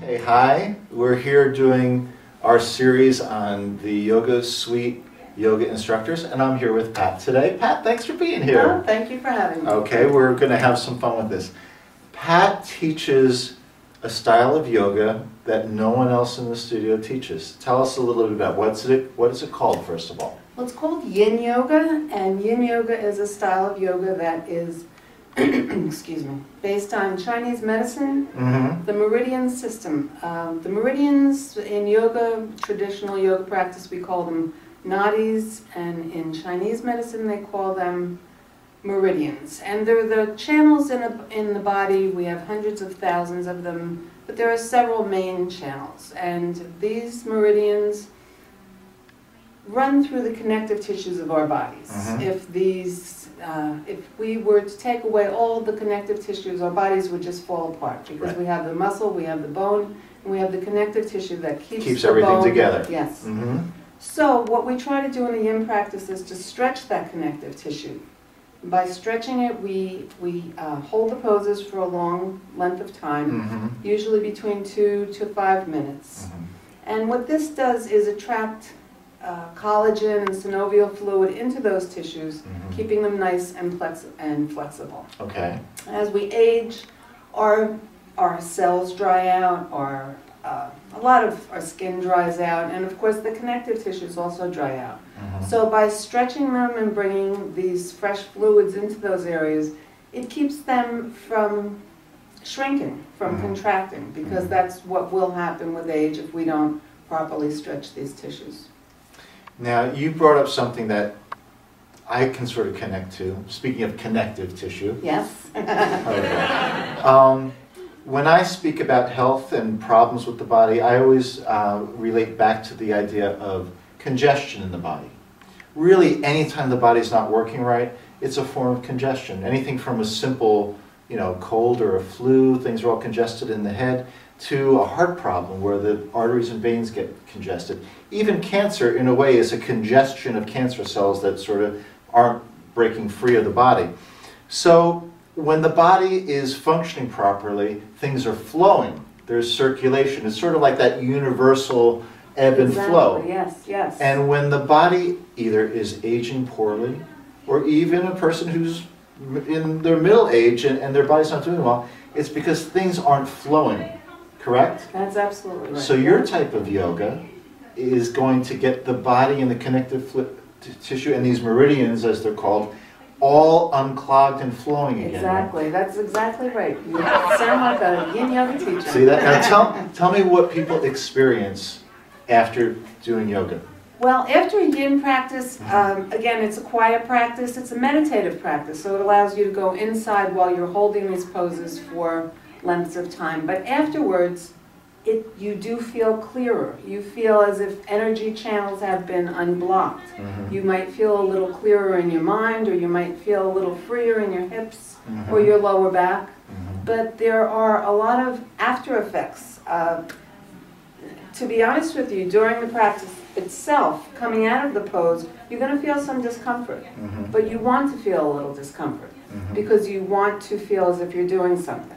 Hey, hi. We're here doing our series on the Yoga Suite yoga instructors, and I'm here with Pat today. Pat, thanks for being here. Oh, thank you for having me. Okay, we're going to have some fun with this. Pat teaches a style of yoga that no one else in the studio teaches. Tell us a little bit about what is it called, first of all? Well, it's called Yin Yoga, and Yin Yoga is a style of yoga that is excuse me, based on Chinese medicine, the meridian system. The meridians in yoga, traditional yoga practice, we call them nadis, and in Chinese medicine they call them meridians. And they're the channels in the body. We have hundreds of thousands of them, but there are several main channels. And these meridians run through the connective tissues of our bodies. If we were to take away all the connective tissues, our bodies would just fall apart, because we have the muscle, we have the bone, and we have the connective tissue that keeps the everything bone together. Yes. So what we try to do in the Yin practice is to stretch that connective tissue. By stretching it, we hold the poses for a long length of time, usually between 2 to 5 minutes. And what this does is attract collagen and synovial fluid into those tissues, keeping them nice and flexible. Okay. As we age, our cells dry out, a lot of our skin dries out, and of course the connective tissues also dry out. So by stretching them and bringing these fresh fluids into those areas, it keeps them from shrinking, from contracting, because that's what will happen with age if we don't properly stretch these tissues. Now, you brought up something that I can sort of connect to, speaking of connective tissue. Yes. When I speak about health and problems with the body, I always relate back to the idea of congestion in the body. Really, anytime the body's not working right, it's a form of congestion. Anything from a simple, cold or a flu, things are all congested in the head, to a heart problem where the arteries and veins get congested. Even cancer, in a way, is a congestion of cancer cells that sort of aren't breaking free of the body. So when the body is functioning properly, things are flowing. There's circulation. It's sort of like that universal ebb and flow. Yes, yes. And when the body either is aging poorly, or even a person who's in their middle age and their body's not doing well, it's because things aren't flowing. Correct? That's absolutely right. So your type of yoga is going to get the body and the connective tissue and these meridians, as they're called, all unclogged and flowing again. Exactly. That's exactly right. You sound like a Yin Yoga teacher. See that? Now tell me what people experience after doing yoga. Well, after a Yin practice, again, it's a quiet practice. It's a meditative practice, so it allows you to go inside while you're holding these poses for lengths of time. But afterwards, you do feel clearer. You feel as if energy channels have been unblocked. You might feel a little clearer in your mind, or you might feel a little freer in your hips or your lower back. But there are a lot of after effects. To be honest with you, during the practice itself, coming out of the pose, you're going to feel some discomfort. But you want to feel a little discomfort because you want to feel as if you're doing something.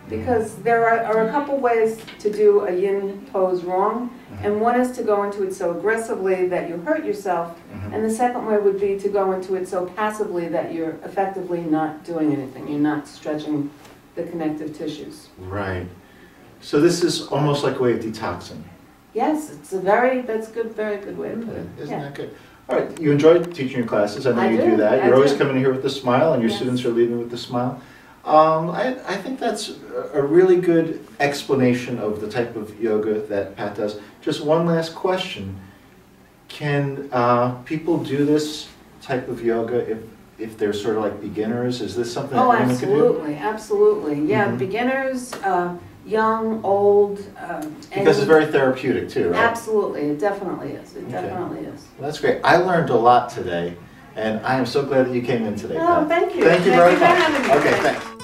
Because there are a couple ways to do a Yin pose wrong, and one is to go into it so aggressively that you hurt yourself, and the second way would be to go into it so passively that you're effectively not doing anything. You're not stretching the connective tissues. Right. So this is almost like a way of detoxing. Yes, it's a very good way to put it. Isn't that good? All right, you enjoyed teaching your classes. I know you do that. You're always coming in here with a smile, and your students are leaving with a smile. I think that's a really good explanation of the type of yoga that Pat does. Just one last question. Can people do this type of yoga if they're sort of like beginners? Is this something that anyone can do? Absolutely, absolutely. Yeah, beginners, young, old. Because it's very therapeutic too, right? Absolutely, it definitely is. It definitely is. Well, that's great. I learned a lot today, and I am so glad that you came in today, Pat. Oh, thank you. Thank you very much. Thank you for having me. Okay, thanks.